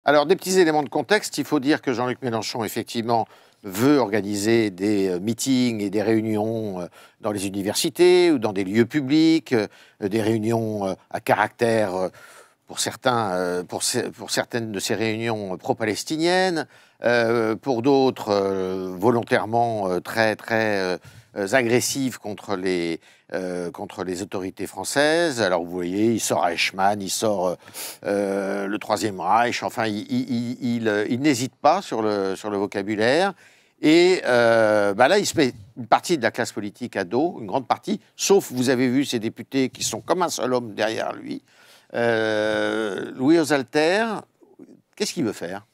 Alors, des petits éléments de contexte. Il faut dire que Jean-Luc Mélenchon, effectivement, veut organiser des meetings et des réunions dans les universités ou dans des lieux publics, des réunions à caractère, pour certaines de ces réunions pro-palestiniennes, pour d'autres volontairement très agressives contre les autorités françaises. Alors vous voyez, il sort Eichmann, il sort le Troisième Reich, enfin il n'hésite pas sur le vocabulaire. Et là, il se met une partie de la classe politique à dos, une grande partie, sauf, vous avez vu, ces députés qui sont comme un seul homme derrière lui. Louis Osalter, qu'est-ce qu'il veut faire ?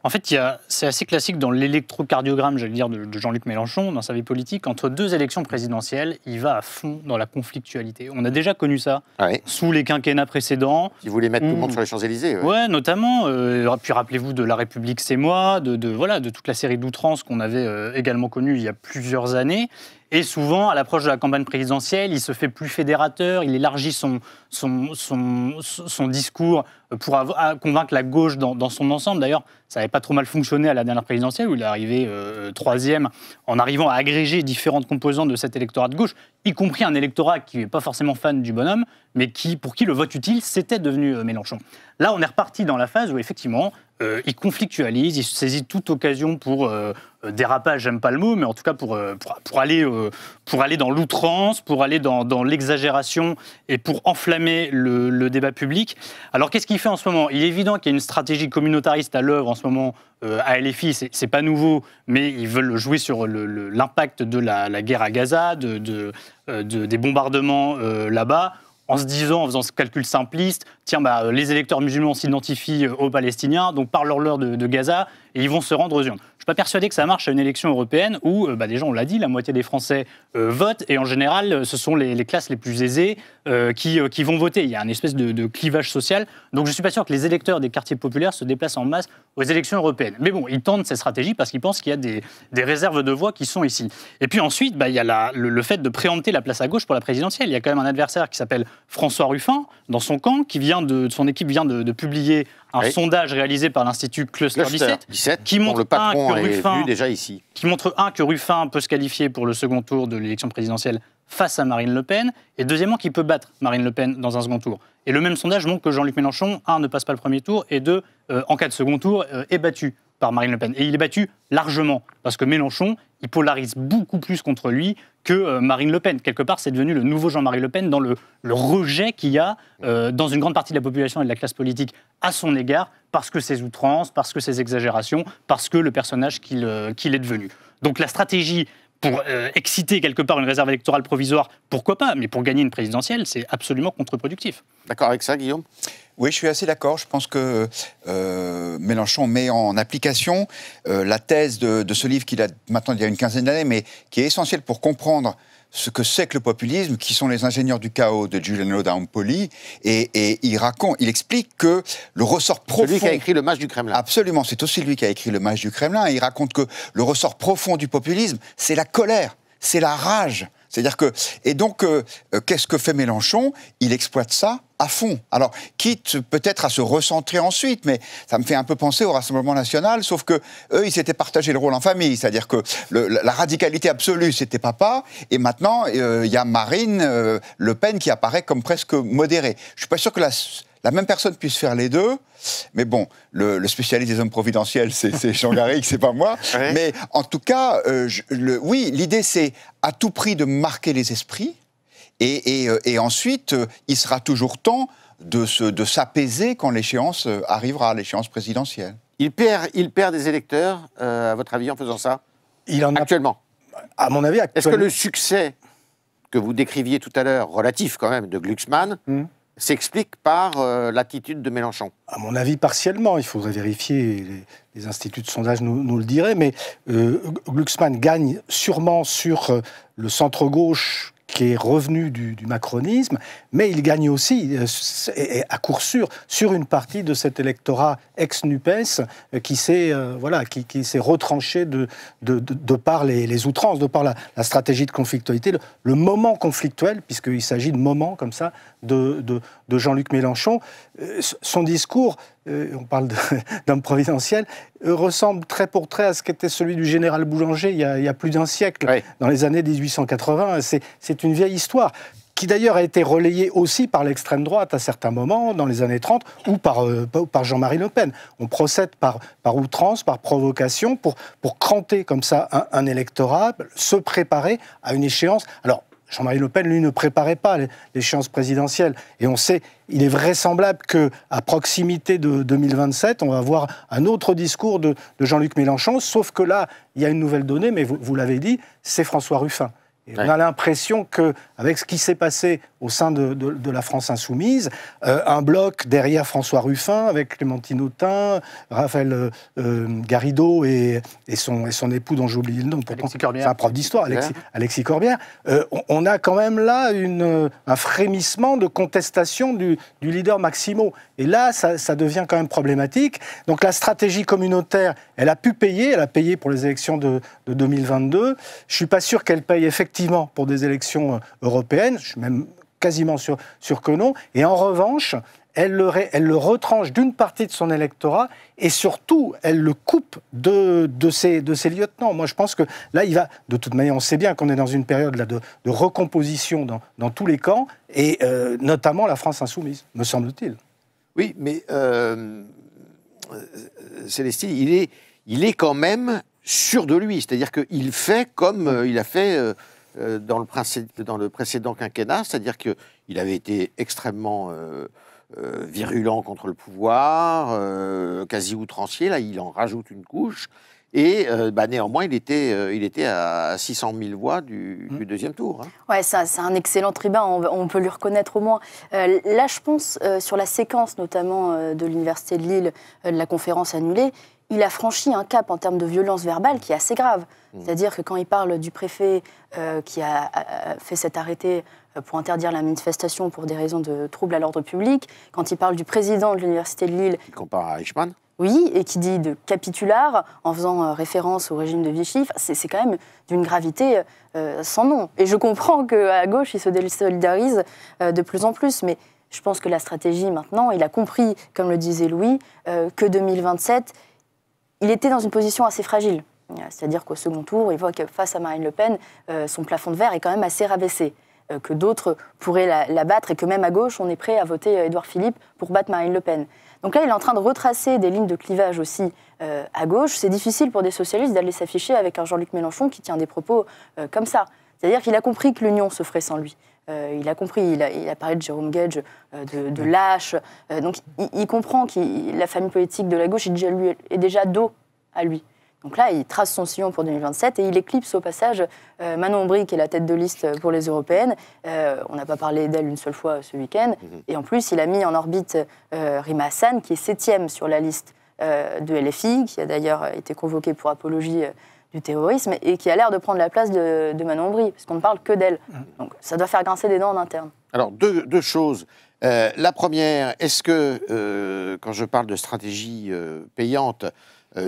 En fait, c'est assez classique dans l'électrocardiogramme, j'allais dire, de Jean-Luc Mélenchon, dans sa vie politique. Entre deux élections présidentielles, il va à fond dans la conflictualité. On a déjà connu ça sous les quinquennats précédents. Il voulait mettre tout le monde sur les Champs-Élysées. Ouais, notamment. Puis rappelez-vous de La République, c'est moi, de toute la série d'outrances qu'on avait également connue il y a plusieurs années. Et souvent, à l'approche de la campagne présidentielle, il se fait plus fédérateur, il élargit son discours pour convaincre la gauche dans son ensemble. D'ailleurs, ça n'avait pas trop mal fonctionné à la dernière présidentielle, où il est arrivé troisième, en arrivant à agréger différentes composantes de cet électorat de gauche, y compris un électorat qui n'est pas forcément fan du bonhomme, mais pour qui le vote utile, c'était devenu Mélenchon. Là, on est reparti dans la phase où, effectivement, il conflictualise, il saisit toute occasion pour dérapage, j'aime pas le mot, mais en tout cas pour aller dans l'outrance, pour aller dans l'exagération et pour enflammer le débat public. Alors qu'est-ce qu'il fait en ce moment ? Il est évident qu'il y a une stratégie communautariste à l'œuvre en ce moment à LFI, c'est pas nouveau, mais ils veulent jouer sur l'impact de la guerre à Gaza, des bombardements là-bas, en se disant, en faisant ce calcul simpliste, tiens, les électeurs musulmans s'identifient aux Palestiniens, donc parlent-leur de Gaza, et ils vont se rendre aux urnes. Je ne suis pas persuadé que ça marche à une élection européenne où, déjà, on l'a dit, la moitié des Français votent, et en général, ce sont les classes les plus aisées qui vont voter. Il y a une espèce de clivage social. Donc, je ne suis pas sûr que les électeurs des quartiers populaires se déplacent en masse aux élections européennes. Mais bon, ils tentent ces stratégies parce qu'ils pensent qu'il y a des réserves de voix qui sont ici. Et puis ensuite, il y a le fait de préempter la place à gauche pour la présidentielle. Il y a quand même un adversaire qui s'appelle François Ruffin, dans son camp, son équipe vient de publier un sondage réalisé par l'Institut Cluster 17 qui montre qui montre que Ruffin peut se qualifier pour le second tour de l'élection présidentielle face à Marine Le Pen, et deuxièmement, qu'il peut battre Marine Le Pen dans un second tour. Et le même sondage montre que Jean-Luc Mélenchon, ne passe pas le premier tour, et en cas de second tour, est battu par Marine Le Pen. Et il est battu largement, parce que Mélenchon, il polarise beaucoup plus contre lui que Marine Le Pen. Quelque part, c'est devenu le nouveau Jean-Marie Le Pen dans le rejet qu'il y a dans une grande partie de la population et de la classe politique à son égard, parce que ses outrances, parce que ses exagérations, parce que le personnage qu'il est devenu. Donc la stratégie pour exciter quelque part une réserve électorale provisoire, pourquoi pas, mais pour gagner une présidentielle, c'est absolument contre-productif. D'accord avec ça, Guillaume ? Oui, je suis assez d'accord. Je pense que Mélenchon met en application la thèse de ce livre qu'il a maintenant il y a une quinzaine d'années, mais qui est essentiel pour comprendre ce que c'est que le populisme, qui sont les ingénieurs du chaos de Giuliano d'Ampoli, et il explique que le ressort profond... Celui qui a écrit Le Mage du Kremlin. Absolument, c'est aussi lui qui a écrit Le Mage du Kremlin, et il raconte que le ressort profond du populisme, c'est la colère, c'est la rage. C'est-à-dire que... Et donc, qu'est-ce que fait Mélenchon ? Il exploite ça à fond. Alors, quitte peut-être à se recentrer ensuite, mais ça me fait un peu penser au Rassemblement National, sauf que eux, ils s'étaient partagé le rôle en famille. C'est-à-dire que la radicalité absolue, c'était papa, et maintenant, il y a Marine Le Pen qui apparaît comme presque modérée. Je suis pas sûr que la même personne puisse faire les deux, mais bon, le spécialiste des hommes providentiels, c'est Jean Garrigue, c'est pas moi. Ouais. Mais en tout cas, oui, l'idée, c'est à tout prix de marquer les esprits, et ensuite, il sera toujours temps de s'apaiser quand l'échéance arrivera, l'échéance présidentielle. Il perd des électeurs, à votre avis, en faisant ça ? Actuellement. À mon avis, actuellement. Est-ce que le succès que vous décriviez tout à l'heure, relatif quand même, de Glucksmann, s'explique par l'attitude de Mélenchon? À mon avis, partiellement. Il faudrait vérifier, les instituts de sondage nous le diraient, mais Glucksmann gagne sûrement sur le centre-gauche qui est revenu du macronisme, mais il gagne aussi, à coup sûr, sur une partie de cet électorat ex-NUPES qui s'est retranché de par les outrances, de par la stratégie de conflictualité, le moment conflictuel, puisqu'il s'agit de moments comme ça, de Jean-Luc Mélenchon. Son discours on parle d'homme providentiel, ressemble trait pour trait à ce qu'était celui du général Boulanger il y a plus d'un siècle, oui, dans les années 1880. C'est une vieille histoire, qui d'ailleurs a été relayée aussi par l'extrême droite à certains moments, dans les années 30, ou par Jean-Marie Le Pen. On procède par outrance, par provocation, pour cranter comme ça un électorat, se préparer à une échéance. Alors, Jean-Marie Le Pen, lui, ne préparait pas l'échéance présidentielle. Et on sait, il est vraisemblable qu'à proximité de 2027, on va avoir un autre discours de Jean-Luc Mélenchon, sauf que là, il y a une nouvelle donnée, mais vous l'avez dit, c'est François Ruffin. Et on a l'impression qu'avec ce qui s'est passé au sein de la France insoumise, un bloc derrière François Ruffin, avec Clémentine Autain, Raphaël Garrido et son époux dont j'ai oublié le nom, pourtant c'est un prof d'histoire, Alexis Corbière, on a quand même là un frémissement de contestation du leader Maximo. Et là, ça devient quand même problématique. Donc la stratégie communautaire, elle a payé pour les élections de 2022. Je ne suis pas sûr qu'elle paye effectivement pour des élections européennes, je suis même quasiment sûr que non, et en revanche, elle le retranche d'une partie de son électorat, et surtout, elle le coupe de ses lieutenants. Moi, je pense que là, il va, de toute manière, on sait bien qu'on est dans une période là, de recomposition dans tous les camps, et notamment la France insoumise, me semble-t-il. Oui, mais Célestine, il est quand même sûr de lui, c'est-à-dire qu'il fait comme il a fait dans le précédent quinquennat, c'est-à-dire qu'il avait été extrêmement virulent contre le pouvoir, quasi outrancier, là il en rajoute une couche, et néanmoins il était à 600 000 voix du deuxième tour. Hein. Ouais, c'est un excellent tribun, on peut lui reconnaître au moins. Là je pense, sur la séquence notamment de l'Université de Lille, de la conférence annulée, il a franchi un cap en termes de violence verbale qui est assez grave. C'est-à-dire que quand il parle du préfet qui a fait cet arrêté pour interdire la manifestation pour des raisons de troubles à l'ordre public, quand il parle du président de l'Université de Lille... Il compare à Eichmann. Oui, et qui dit de capitulard, en faisant référence au régime de Vichy, c'est quand même d'une gravité sans nom. Et je comprends qu'à gauche, il se désolidarise de plus en plus, mais je pense que la stratégie maintenant, il a compris, comme le disait Louis, que 2027... il était dans une position assez fragile. C'est-à-dire qu'au second tour, il voit que face à Marine Le Pen, son plafond de verre est quand même assez rabaissé, que d'autres pourraient la battre et que même à gauche, on est prêt à voter Édouard Philippe pour battre Marine Le Pen. Donc là, il est en train de retracer des lignes de clivage aussi à gauche. C'est difficile pour des socialistes d'aller s'afficher avec un Jean-Luc Mélenchon qui tient des propos comme ça. C'est-à-dire qu'il a compris que l'union se ferait sans lui. Il a compris, il a parlé de Jérôme Gage, de lâche. Donc il comprend que la famille politique de la gauche est déjà dos à lui. Donc là, il trace son sillon pour 2027 et il éclipse au passage Manon Bry, qui est la tête de liste pour les européennes. On n'a pas parlé d'elle une seule fois ce week-end. Et en plus, il a mis en orbite Rima Hassan, qui est 7e sur la liste de LFI, qui a d'ailleurs été convoquée pour apologie du terrorisme et qui a l'air de prendre la place de Manon Bry, parce qu'on ne parle que d'elle. Donc ça doit faire grincer des dents en interne. Alors, deux choses. La première, est-ce que, quand je parle de stratégie payante,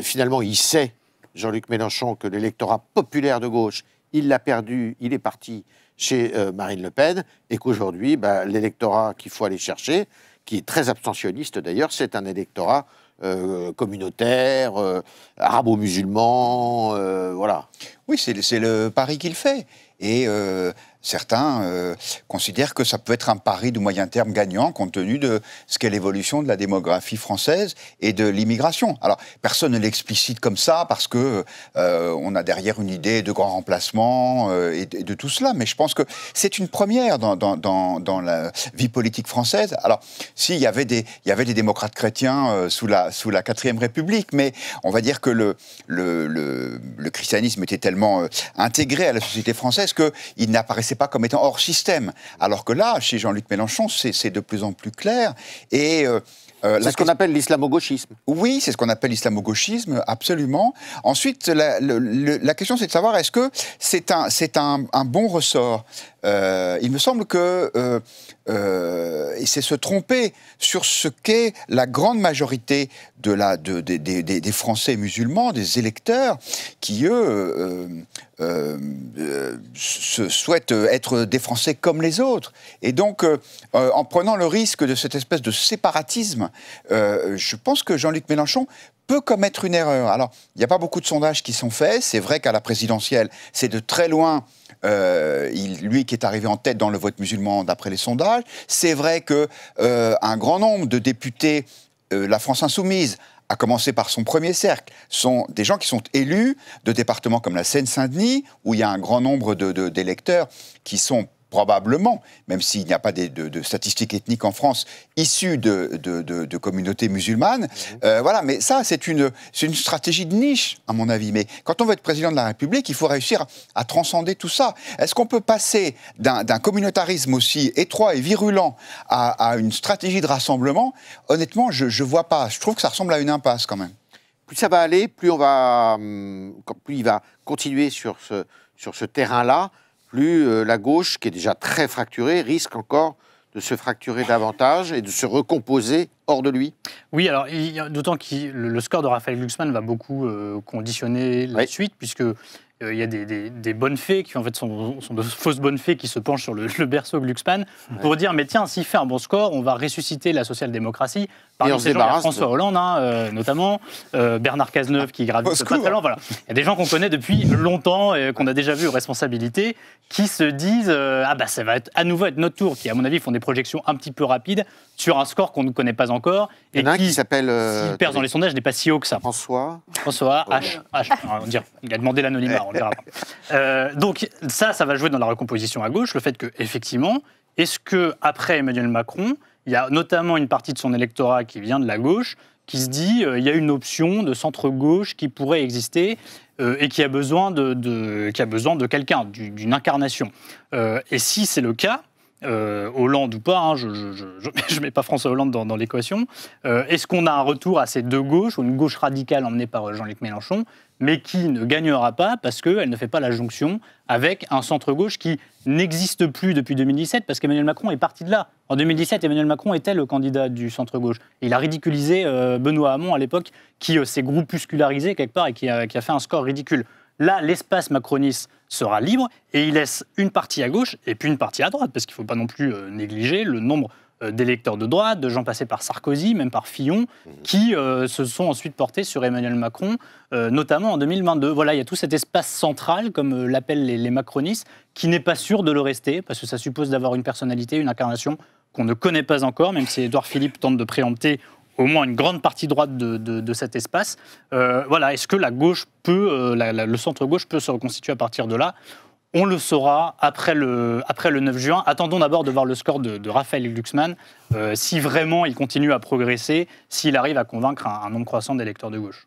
finalement, il sait, Jean-Luc Mélenchon, que l'électorat populaire de gauche, il l'a perdu, il est parti chez Marine Le Pen, et qu'aujourd'hui, l'électorat qu'il faut aller chercher, qui est très abstentionniste d'ailleurs, c'est un électorat communautaire, arabo-musulman, voilà. Oui, c'est le pari qu'il fait. Et certains considèrent que ça peut être un pari de moyen terme gagnant compte tenu de ce qu'est l'évolution de la démographie française et de l'immigration. Alors, personne ne l'explicite comme ça parce que on a derrière une idée de grand remplacement et de tout cela. Mais je pense que c'est une première dans la vie politique française. Alors, s'il y avait des démocrates chrétiens sous la 4e République, mais on va dire que le christianisme était tellement intégré à la société française qu'il n'apparaissait pas comme étant hors système. Alors que là, chez Jean-Luc Mélenchon, c'est de plus en plus clair. Et c'est ce qu'on appelle l'islamo-gauchisme. Oui, c'est ce qu'on appelle l'islamo-gauchisme, absolument. Ensuite, la question, c'est de savoir, est-ce que c'est un bon ressort ? Il me semble que c'est se tromper sur ce qu'est la grande majorité des Français musulmans, des électeurs, qui, eux, souhaitent être des Français comme les autres. Et donc, en prenant le risque de cette espèce de séparatisme je pense que Jean-Luc Mélenchon peut commettre une erreur. Alors, il n'y a pas beaucoup de sondages qui sont faits. C'est vrai qu'à la présidentielle, c'est de très loin lui qui est arrivé en tête dans le vote musulman d'après les sondages. C'est vrai qu'un grand nombre de députés, la France Insoumise, à commencer par son premier cercle, sont des gens qui sont élus de départements comme la Seine-Saint-Denis, où il y a un grand nombre d'électeurs qui sont probablement, même s'il n'y a pas de statistiques ethniques en France, issus de communautés musulmanes. Voilà, mais ça, c'est une stratégie de niche, à mon avis. Mais quand on veut être président de la République, il faut réussir à transcender tout ça. Est-ce qu'on peut passer d'un communautarisme aussi étroit et virulent à une stratégie de rassemblement? Honnêtement, je ne vois pas. Je trouve que ça ressemble à une impasse, quand même. Plus ça va aller, plus il va continuer sur ce terrain-là, plus la gauche, qui est déjà très fracturée, risque encore de se fracturer davantage et de se recomposer hors de lui. Oui, alors d'autant que le score de Raphaël Glucksmann va beaucoup conditionner la suite, puisque il y a des bonnes fées qui en fait sont de fausses bonnes fées qui se penchent sur le berceau Glucksmann pour dire mais tiens, s'il fait un bon score, on va ressusciter la social-démocratie. Parmi ces gens, il y a François Hollande, notamment, Bernard Cazeneuve qui gravite pas très loin. Voilà. Il y a des gens qu'on connaît depuis longtemps et qu'on a déjà vu aux responsabilités qui se disent ça va à nouveau être notre tour, qui à mon avis font des projections un petit peu rapides sur un score qu'on ne connaît pas encore. Il y en a un qui s'appelle... s'il perd dans les sondages, n'est pas si haut que ça. François H. Il a demandé l'anonymat, on verra pas. Donc ça va jouer dans la recomposition à gauche, le fait que effectivement, est-ce que après Emmanuel Macron, il y a notamment une partie de son électorat qui vient de la gauche, qui se dit il y a une option de centre-gauche qui pourrait exister et qui a besoin de quelqu'un, d'une incarnation. Et si c'est le cas, Hollande ou pas, je ne mets pas François Hollande dans l'équation, est-ce qu'on a un retour à ces deux gauches, ou une gauche radicale emmenée par Jean-Luc Mélenchon, mais qui ne gagnera pas parce qu'elle ne fait pas la jonction avec un centre-gauche qui n'existe plus depuis 2017, parce qu'Emmanuel Macron est parti de là. En 2017, Emmanuel Macron était le candidat du centre-gauche. Il a ridiculisé Benoît Hamon à l'époque, qui s'est groupuscularisé quelque part et qui a fait un score ridicule. Là, l'espace macroniste sera libre et il laisse une partie à gauche et puis une partie à droite, parce qu'il ne faut pas non plus négliger le nombre d'électeurs de droite, de gens passés par Sarkozy, même par Fillon, qui se sont ensuite portés sur Emmanuel Macron, notamment en 2022. Voilà, il y a tout cet espace central, comme l'appellent les macronistes, qui n'est pas sûr de le rester, parce que ça suppose d'avoir une personnalité, une incarnation qu'on ne connaît pas encore, même si Édouard Philippe tente de préempter au moins une grande partie droite de cet espace. Voilà, est-ce que la gauche le centre-gauche peut se reconstituer à partir de là? On le saura après le 9 juin. Attendons d'abord de voir le score de Raphaël Glucksmann, si vraiment il continue à progresser, s'il arrive à convaincre un nombre croissant d'électeurs de gauche.